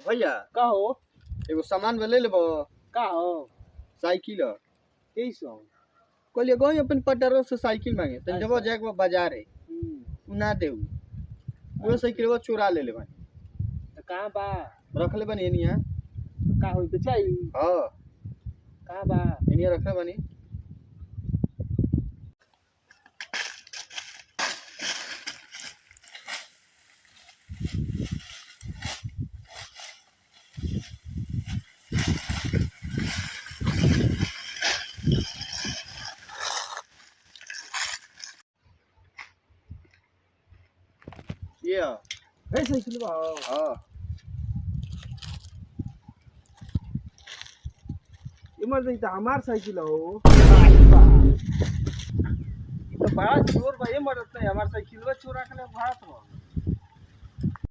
भैया का हो एगो सामान ले लेबो। का हो साइकिल कैसो कहलिए गई अपन पटरो से साइकिल मांगे तन जब जाके बाजारे ना देऊ वो साइकिल वो चुरा ले लेबन। तो कहाँ बा रख ले बनी एनिया। का होई बेचाई हां कहाँ बा एनिया रख ले बनी। ये है साइकिल बा हां इमर नहीं तो हमार साइकिल हो बा तो बड़ा चोर बा ये मरत नहीं हमार साइकिल चोरा के ले भागत रहो।